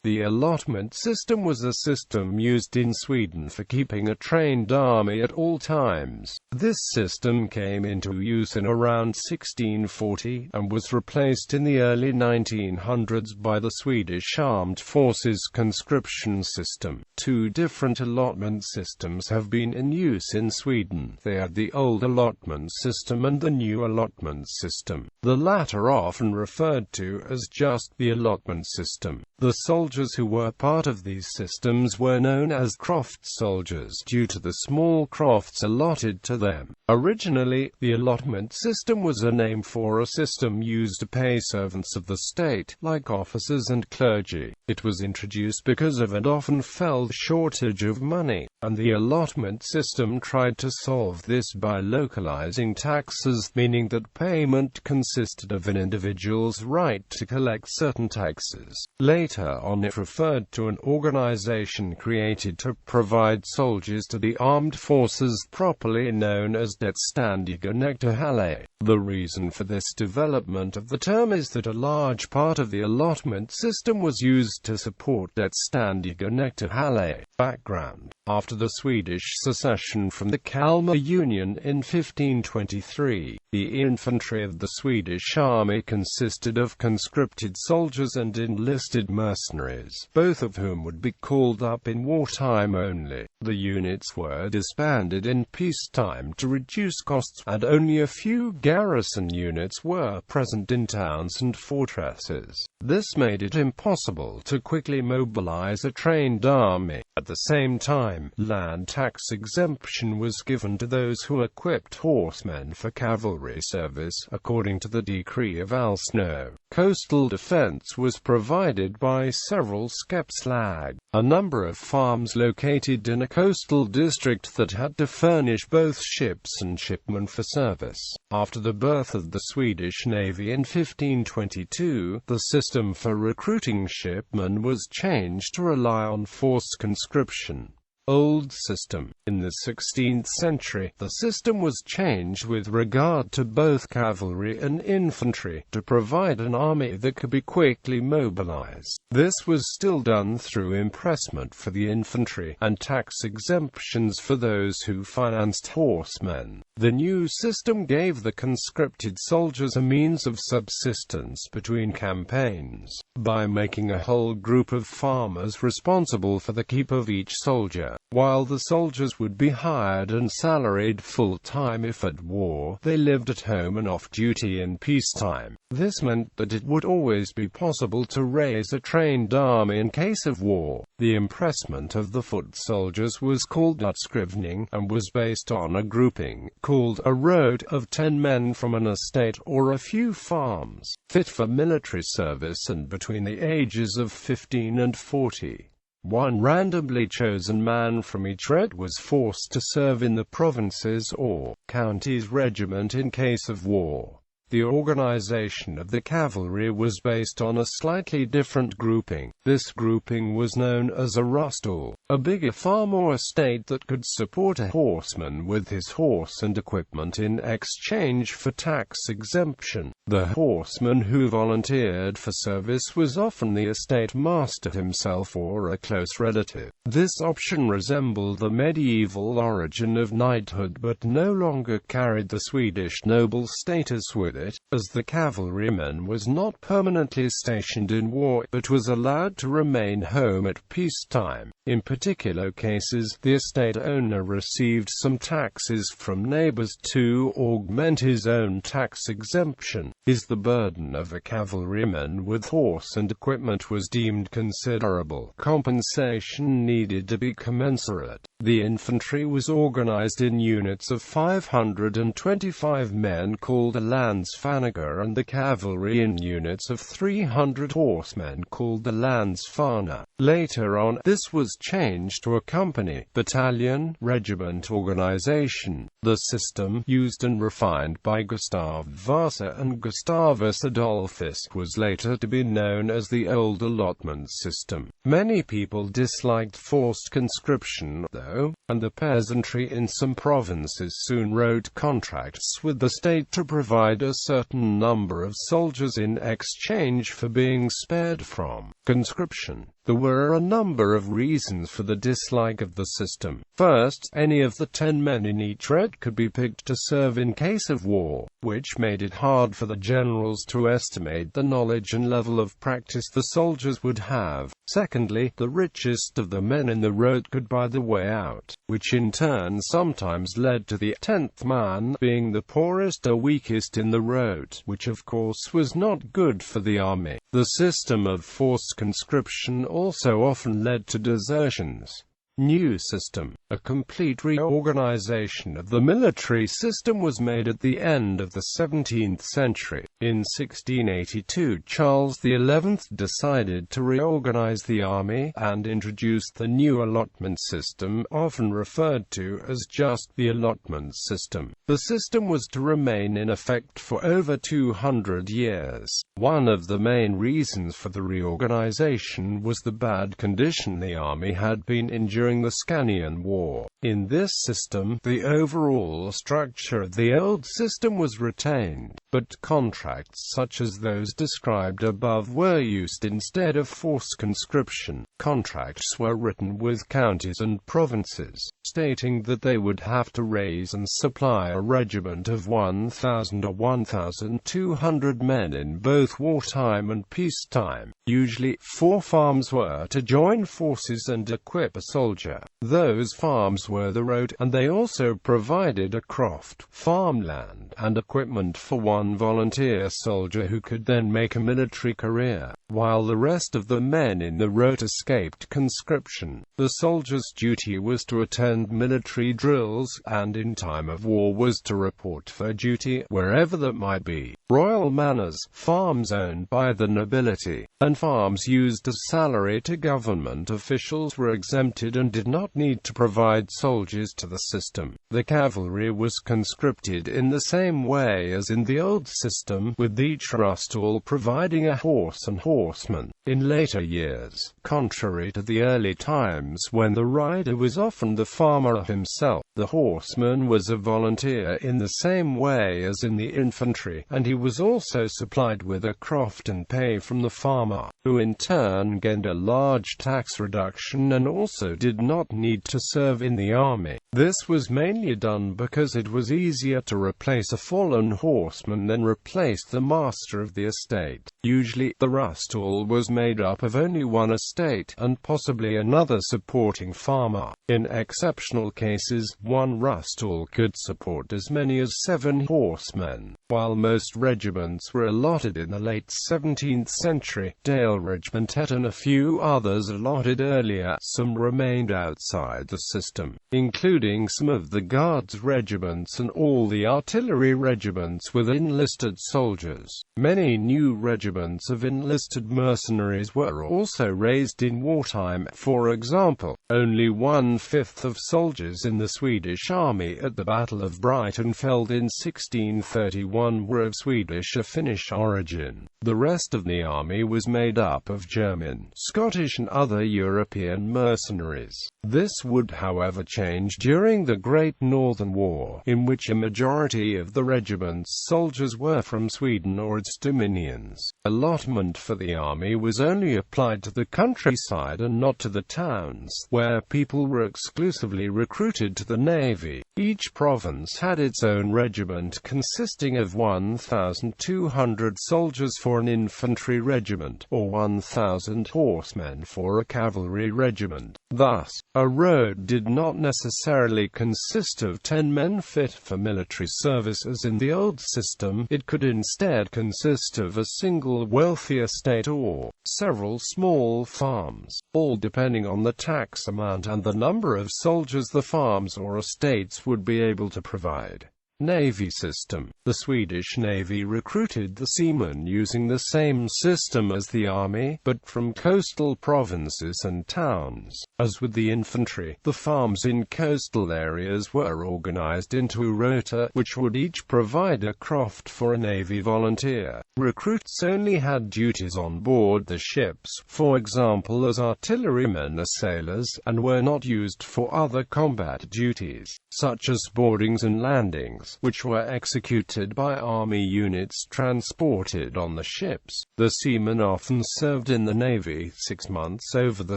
The allotment system was a system used in Sweden for keeping a trained army at all times. This system came into use in around 1640, and was replaced in the early 1900s by the Swedish Armed Forces conscription system. Two different allotment systems have been in use in Sweden. They are the old allotment system and the new allotment system, the latter often referred to as just the allotment system. The soldiers who were part of these systems were known as croft soldiers due to the small crofts allotted to them. Originally, the allotment system was a name for a system used to pay servants of the state, like officers and clergy. It was introduced because of an often felt shortage of money, and the allotment system tried to solve this by localizing taxes, meaning that payment consisted of an individual's right to collect certain taxes. Later on, it referred to an organization created to provide soldiers to the armed forces, properly known as times.This. The reason for this development of the term is that a large part of the allotment system was used to support times.This. Background: after the Swedish secession from the Kalmar Union in 1523, the infantry of the Swedish army consisted of conscripted soldiers and enlisted mercenaries, both of whom would be called up in wartime only. The units were disbanded in peacetime to reduce costs, and only a few garrison units were present in towns and fortresses. This made it impossible to quickly mobilize a trained army. At the same time, land tax exemption was given to those who equipped horsemen for cavalry service, according to the decree of Alsno. Coastal defense was provided by several skeppslag, a number of farms located in a coastal district that had to furnish both ships and shipmen for service. After the birth of the Swedish Navy in 1522, the system for recruiting shipmen was changed to rely on forced conscription. Old system. In the 16th century, the system was changed with regard to both cavalry and infantry, to provide an army that could be quickly mobilized. This was still done through impressment for the infantry, and tax exemptions for those who financed horsemen. The new system gave the conscripted soldiers a means of subsistence between campaigns, by making a whole group of farmers responsible for the keep of each soldier. While the soldiers would be hired and salaried full-time if at war, they lived at home and off-duty in peacetime. This meant that it would always be possible to raise a trained army in case of war. The impressment of the foot soldiers was called Scribbling, and was based on a grouping, called a road, of 10 men from an estate or a few farms, fit for military service and between the ages of 15 and 40. One randomly chosen man from each regiment was forced to serve in the provinces or counties regiment in case of war. The organization of the cavalry was based on a slightly different grouping. This grouping was known as a rostol, a bigger farm or estate that could support a horseman with his horse and equipment in exchange for tax exemption. The horseman who volunteered for service was often the estate master himself or a close relative. This option resembled the medieval origin of knighthood, but no longer carried the Swedish noble status with it, as the cavalryman was not permanently stationed in war, but was allowed to remain home at peacetime. In particular cases, the estate owner received some taxes from neighbors to augment his own tax exemption. The burden of a cavalryman with horse and equipment was deemed considerable. Compensation needed to be commensurate. The infantry was organized in units of 525 men called a landsfaninger, and the cavalry in units of 300 horsemen called the landsfaner. Later on, this was changed to a company, battalion, regiment organization. The system, used and refined by Gustav Vasa and Gustavus Adolphus, was later to be known as the old allotment system. Many people disliked forced conscription, though, and the peasantry in some provinces soon wrote contracts with the state to provide a certain number of soldiers in exchange for being spared from conscription. There were a number of reasons for the dislike of the system. First, any of the 10 men in each rote could be picked to serve in case of war, which made it hard for the generals to estimate the knowledge and level of practice the soldiers would have. Secondly, the richest of the men in the rote could buy the way out, which in turn sometimes led to the 10th man being the poorest or weakest in the rote, which of course was not good for the army. The system of forced conscription also often led to desertions. New system. A complete reorganization of the military system was made at the end of the 17th century. In 1682, Charles XI decided to reorganize the army, and introduced the new allotment system, often referred to as just the allotment system. The system was to remain in effect for over 200 years. One of the main reasons for the reorganization was the bad condition the army had been in during the Scanian War. In this system, the overall structure of the old system was retained, but contracts such as those described above were used instead of forced conscription. Contracts were written with counties and provinces, stating that they would have to raise and supply a regiment of 1,000 or 1,200 men in both wartime and peacetime. Usually, 4 farms were to join forces and equip a soldier. Those farms were the rote, and they also provided a croft, farmland, and equipment for 1 volunteer soldier who could then make a military career, while the rest of the men in the rote escaped conscription. The soldier's duty was to attend military drills, and in time of war was to report for duty, wherever that might be. Royal manors, farms owned by the nobility, and farms used as salary to government officials were exempted and did not need to provide soldiers to the system. The cavalry was conscripted in the same way as in the old system, with each rustall providing a horse and horseman. In later years, contrary to the early times when the rider was often the farmer himself, the horseman was a volunteer in the same way as in the infantry, and he was also supplied with a croft and pay from the farmer, who in turn gained a large tax reduction and also did not need to serve in the army. This was mainly done because it was easier to replace a fallen horseman than replace the master of the estate. Usually, the rustall was made up of only one estate, and possibly another supporting farmer. In exceptional cases, one rustall could support as many as 7 horsemen. While most regiments were allotted in the late 17th century, Dale Regiment and a few others allotted earlier, some remained outside the system, including some of the Guards regiments and all the artillery regiments with enlisted soldiers. Many new regiments of enlisted mercenaries were also raised in wartime. For example, only 1/5 of soldiers in the Swedish army at the Battle of Breitenfeld in 1631 were of Swedish or Finnish origin. The rest of the army was made up of German, Scottish and other European mercenaries. This would, however, change during the Great Northern War, in which a majority of the regiment's soldiers were from Sweden or its dominions. Allotment for the army was only applied to the countryside and not to the towns, where people were exclusively recruited to the navy. Each province had its own regiment consisting of 1,200 soldiers for an infantry regiment, or 1,000 horsemen for a cavalry regiment. Thus, a rote did not necessarily consist of 10 men fit for military service as in the old system. It could instead consist of a single wealthy estate or several small farms, all depending on the tax amount and the number of soldiers the farms or estates would be able to provide. Navy system. The Swedish Navy recruited the seamen using the same system as the army, but from coastal provinces and towns. As with the infantry, the farms in coastal areas were organized into a rota, which would each provide a croft for a Navy volunteer. Recruits only had duties on board the ships, for example as artillerymen or sailors, and were not used for other combat duties, such as boardings and landings. tasks, which were executed by army units transported on the ships. The seamen often served in the Navy 6 months over the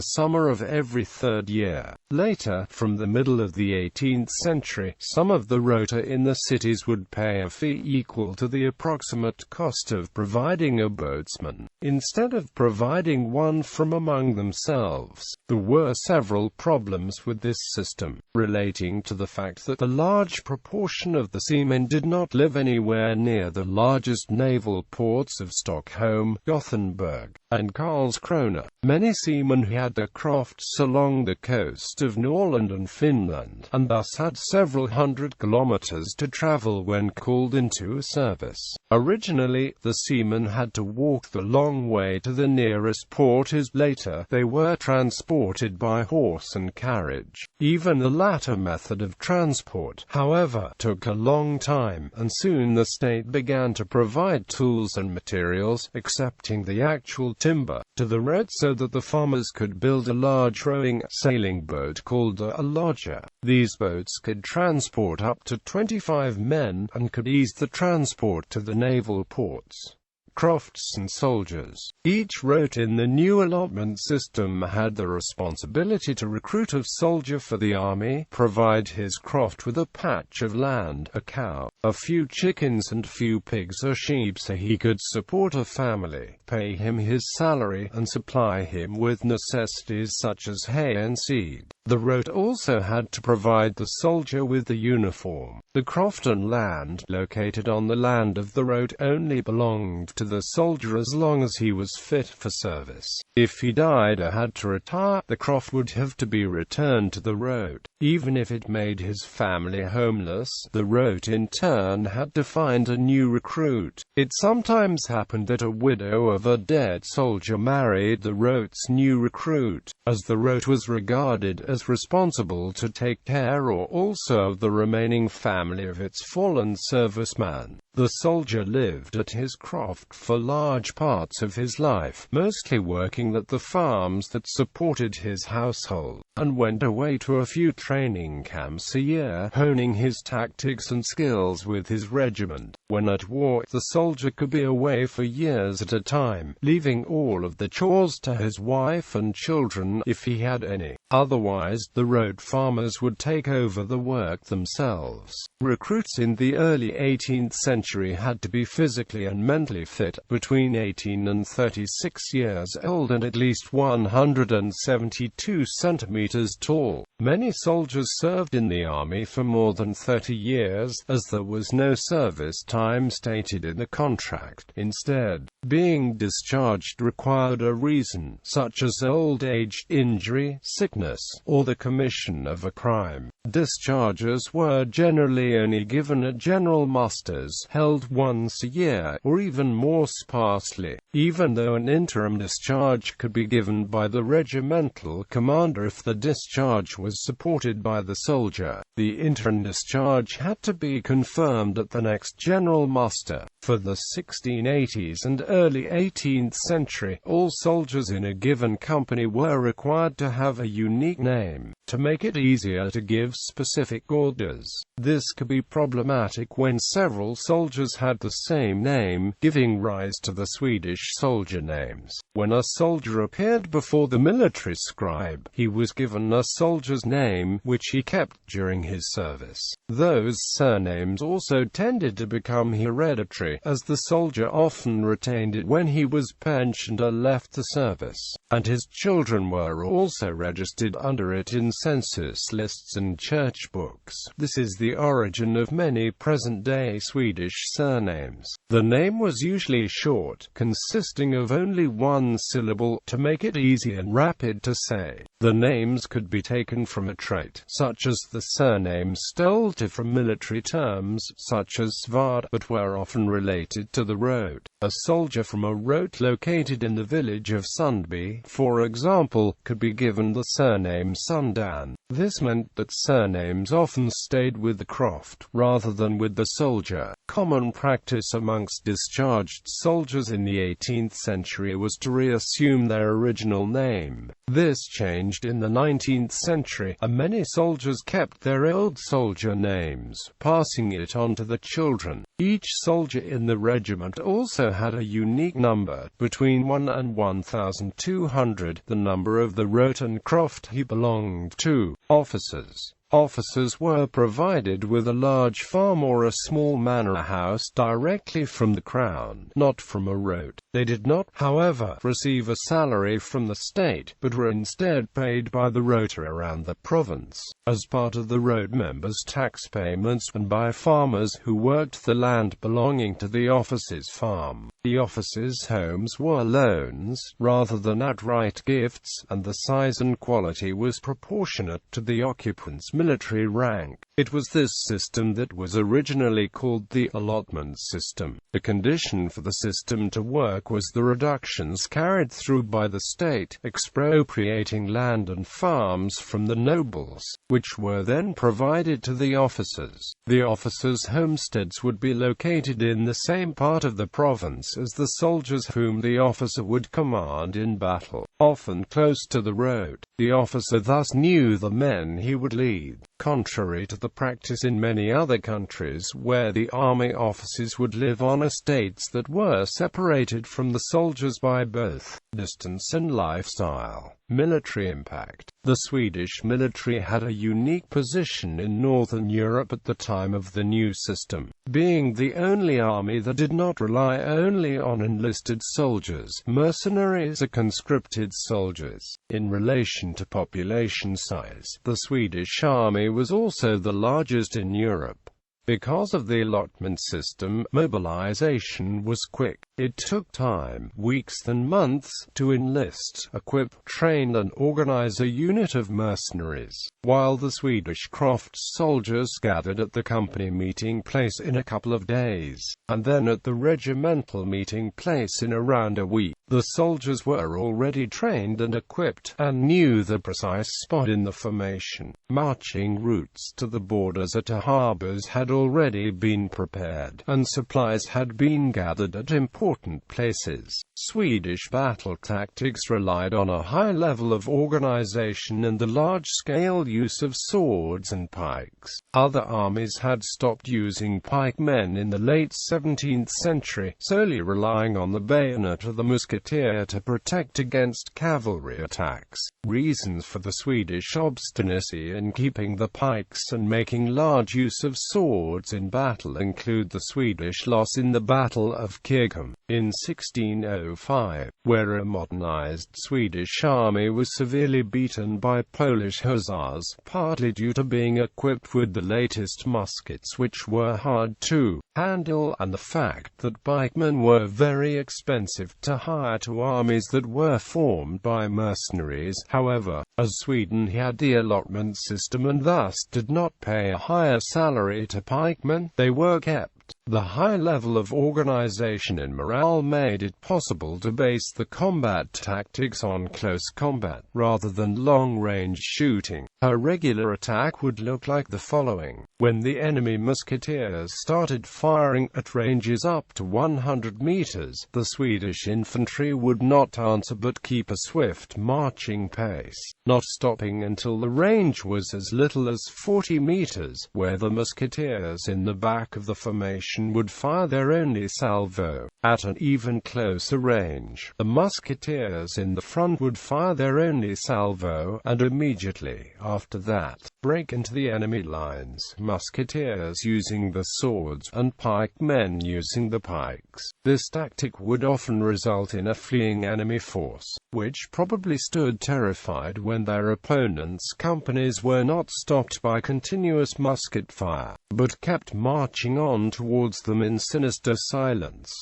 summer of every third year. Later, from the middle of the 18th century, some of the rota in the cities would pay a fee equal to the approximate cost of providing a boatsman, instead of providing one from among themselves. There were several problems with this system, relating to the fact that a large proportion of the seamen did not live anywhere near the largest naval ports of Stockholm, Gothenburg, and Karlskrona. Many seamen had their crofts along the coast of Norrland and Finland, and thus had several hundred kilometers to travel when called into service. Originally, the seamen had to walk the long way to the nearest port, as later they were transported by horse and carriage. Even the latter method of transport, however, took a long time, and soon the state began to provide tools and materials, excepting the actual timber, to the road so that the farmers could build a large rowing sailing boat called a loggia. These boats could transport up to 25 men, and could ease the transport to the naval ports. Crofts and soldiers. Each rote in the new allotment system had the responsibility to recruit a soldier for the army, provide his croft with a patch of land, a cow, a few chickens and few pigs or sheep so he could support a family, pay him his salary, and supply him with necessities such as hay and seed. The rote also had to provide the soldier with the uniform. The croft and land located on the land of the rote only belonged to the soldier as long as he was fit for service. If he died or had to retire, the croft would have to be returned to the rote. Even if it made his family homeless, the rote in turn had to find a new recruit. It sometimes happened that a widow of a dead soldier married the rote's new recruit, as the rote was regarded as responsible to take care or also of the remaining family of its fallen serviceman. The soldier lived at his croft for large parts of his life, mostly working at the farms that supported his household, and went away to a few training camps a year, honing his tactics and skills with his regiment. When at war, the soldier could be away for years at a time, leaving all of the chores to his wife and children, if he had any. Otherwise, the rote farmers would take over the work themselves. Recruits in the early 18th century had to be physically and mentally fit, between 18 and 36 years old, and at least 172 centimeters tall. Many soldiers served in the army for more than 30 years, as there was no service time stated in the contract. Instead, being discharged required a reason, such as old age, injury, sickness, or the commission of a crime. Discharges were generally only given at general musters, held once a year, or even more sparsely, even though an interim discharge could be given by the regimental commander if the discharge was supported by the soldier. The interim discharge had to be confirmed at the next general muster. For the 1680s and early 18th century, all soldiers in a given company were required to have a unique name, to make it easier to give specific orders. This could be problematic when several soldiers had the same name, giving rise to the Swedish soldier names. When a soldier appeared before the military scribe, he was given a soldier's name, which he kept during his service. Those surnames also tended to become hereditary, as the soldier often retained it when he was pensioned or left the service, and his children were also registered under it in census lists and church books. This is the origin of many present-day Swedish surnames. The name was usually short, consisting of only one syllable, to make it easy and rapid to say. The names could be taken from a trait, such as the surname Stolte, from military terms, such as Svard, but were often related to the rote. A soldier from a rote located in the village of Sundby, for example, could be given the surname Sundan. This meant that surnames often stayed with the croft, rather than with the soldier. Common practice amongst discharged soldiers in the 18th century was to reassume their original name. This changed in the 19th century, and many soldiers kept their old soldier names, passing it on to the children. Each soldier in the regiment also had a unique number, between 1 and 1,200, the number of the rot and croft he belonged to. Officers. Officers were provided with a large farm or a small manor house directly from the crown, not from a rot. They did not, however, receive a salary from the state, but were instead paid by the rota around the province, as part of the rot members' tax payments, and by farmers who worked the land belonging to the officers' farm. The officers' homes were loans, rather than outright gifts, and the size and quality was proportionate to the occupant's military rank. It was this system that was originally called the allotment system. The condition for the system to work was the reductions carried through by the state, expropriating land and farms from the nobles, which were then provided to the officers. The officers' homesteads would be located in the same part of the province as the soldiers whom the officer would command in battle, often close to the road. The officer thus knew the men he would lead, contrary to the practice in many other countries where the army officers would live on estates that were separated from the soldiers by both distance and lifestyle. Military impact. The Swedish military had a unique position in Northern Europe at the time of the new system, being the only army that did not rely only on enlisted soldiers, mercenaries or conscripted soldiers. In relation to population size, the Swedish army was also the largest in Europe. Because of the allotment system, mobilization was quick. It took time, weeks than months, to enlist, equip, train and organize a unit of mercenaries, while the Swedish crofts soldiers gathered at the company meeting place in a couple of days, and then at the regimental meeting place in around a week. The soldiers were already trained and equipped, and knew the precise spot in the formation. Marching routes to the borders or to harbors had already been prepared, and supplies had been gathered at important places. Swedish battle tactics relied on a high level of organization and the large-scale use of swords and pikes. Other armies had stopped using pikemen in the late 17th century, solely relying on the bayonet or the musketeer to protect against cavalry attacks. Reasons for the Swedish obstinacy in keeping the pikes and making large use of swords in battle include the Swedish loss in the Battle of Kirchholm in 1605, where a modernized Swedish army was severely beaten by Polish hussars, partly due to being equipped with the latest muskets which were hard to handle, and the fact that pikemen were very expensive to hire to armies that were formed by mercenaries. However, as Sweden had the allotment system and thus did not pay a higher salary to pikemen, they were kept. The high level of organization and morale made it possible to base the combat tactics on close combat, rather than long-range shooting. A regular attack would look like the following. When the enemy musketeers started firing at ranges up to 100 meters, the Swedish infantry would not answer but keep a swift marching pace, not stopping until the range was as little as 40 meters, where the musketeers in the back of the formation would fire their only salvo. At an even closer range, the musketeers in the front would fire their only salvo, and immediately after that, break into the enemy lines, musketeers using the swords, and pikemen using the pikes. This tactic would often result in a fleeing enemy force, which probably stood terrified when their opponents' companies were not stopped by continuous musket fire, but kept marching on towards them in sinister silence.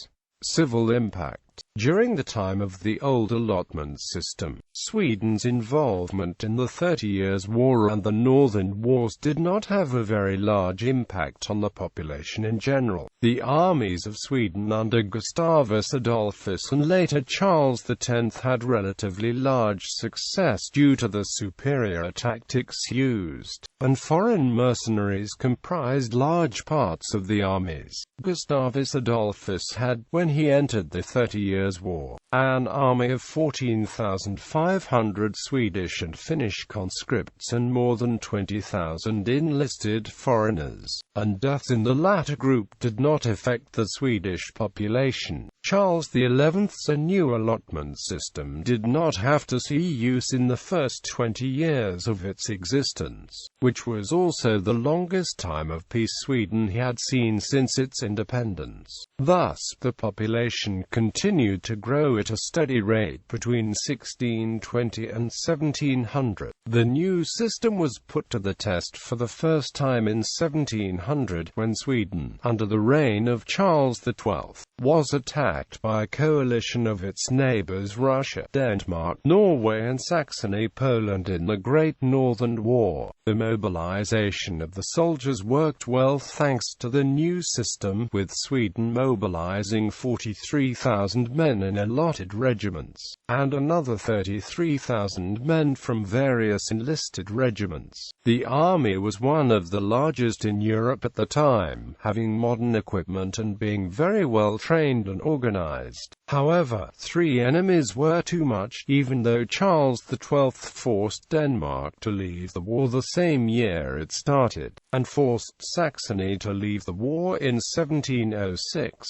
Civil impact. During the time of the old allotment system, Sweden's involvement in the 30 Years' War and the Northern Wars did not have a very large impact on the population in general. The armies of Sweden under Gustavus Adolphus and later Charles X had relatively large success due to the superior tactics used, and foreign mercenaries comprised large parts of the armies. Gustavus Adolphus had, when he entered the 30 Years' War, an army of 14,500 Swedish and Finnish conscripts and more than 20,000 enlisted foreigners, and deaths in the latter group did not affect the Swedish population. Charles XI's new allotment system did not have to see use in the first 20 years of its existence, which was also the longest time of peace Sweden had seen since its independence. Thus, the population continued to grow at a steady rate between 1620 and 1700. The new system was put to the test for the first time in 1700, when Sweden, under the reign of Charles XII, was attacked by a coalition of its neighbors Russia, Denmark, Norway and Saxony-Poland in the Great Northern War. The mobilization of the soldiers worked well thanks to the new system, with Sweden mobilizing 43,000 men in allotted regiments, and another 33,000 men from various enlisted regiments. The army was one of the largest in Europe at the time, having modern equipment and being very well trained and organized. However, three enemies were too much, even though Charles XII forced Denmark to leave the war the same year it started, and forced Saxony to leave the war in 1706.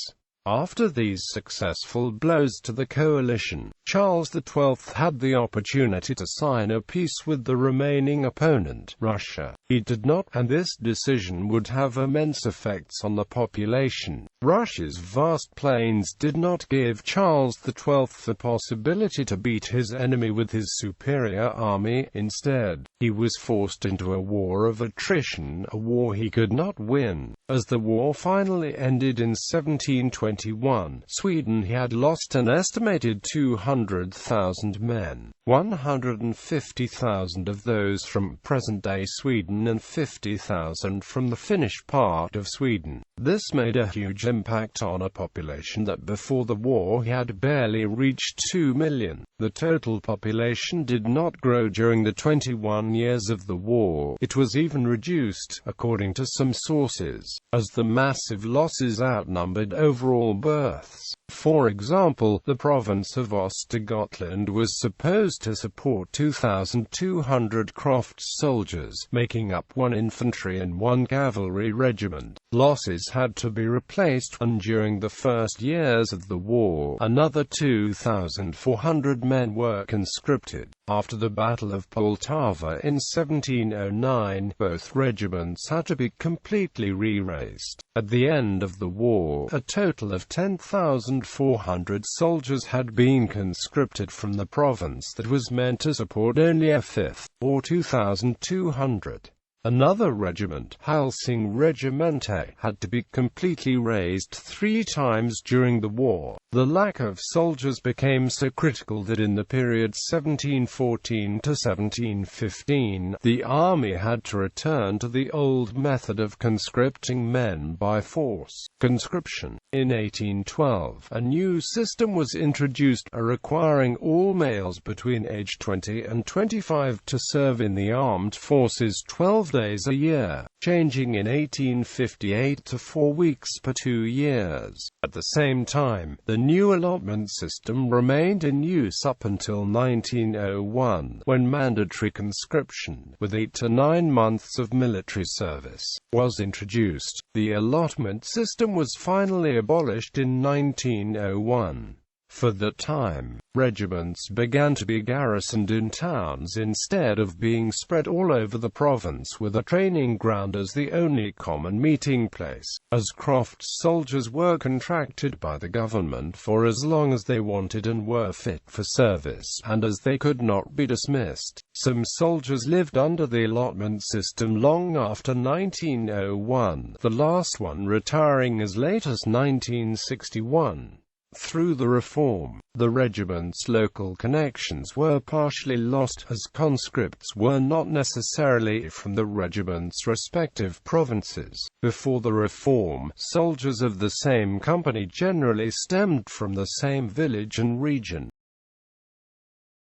After these successful blows to the coalition, Charles XII had the opportunity to sign a peace with the remaining opponent, Russia. He did not, and this decision would have immense effects on the population. Russia's vast plains did not give Charles XII the possibility to beat his enemy with his superior army. Instead, he was forced into a war of attrition, a war he could not win. As the war finally ended in 1721, Sweden had lost an estimated 200,000 men, 150,000 of those from present-day Sweden and 50,000 from the Finnish part of Sweden. This made a huge impact on a population that before the war had barely reached 2 million. The total population did not grow during the 21 years of the war. It was even reduced, according to some sources, as the massive losses outnumbered overall births. For example, the province of Östergötland was supposed to support 2,200 crofts soldiers, making up 1 infantry and 1 cavalry regiment. Losses had to be replaced, and during the first years of the war, another 2,400 men were conscripted. After the Battle of Poltava in 1709, both regiments had to be completely re-raised. At the end of the war, a total of 10,400 soldiers had been conscripted from the province that was meant to support only a fifth, or 2,200. Another regiment, Hälsing Regemente, had to be completely raised 3 times during the war. The lack of soldiers became so critical that in the period 1714 to 1715, the army had to return to the old method of conscripting men by force, conscription. In 1812, a new system was introduced, requiring all males between age 20 and 25 to serve in the armed forces 12 days a year, changing in 1858 to 4 weeks per 2 years. At the same time, the new allotment system remained in use up until 1901, when mandatory conscription, with 8 to 9 months of military service, was introduced. The allotment system was finally abolished in 1901. For the time, regiments began to be garrisoned in towns instead of being spread all over the province, with a training ground as the only common meeting place. As crofts, soldiers were contracted by the government for as long as they wanted and were fit for service, and as they could not be dismissed, some soldiers lived under the allotment system long after 1901, the last one retiring as late as 1961. Through the reform, the regiment's local connections were partially lost, as conscripts were not necessarily from the regiment's respective provinces. Before the reform, soldiers of the same company generally stemmed from the same village and region.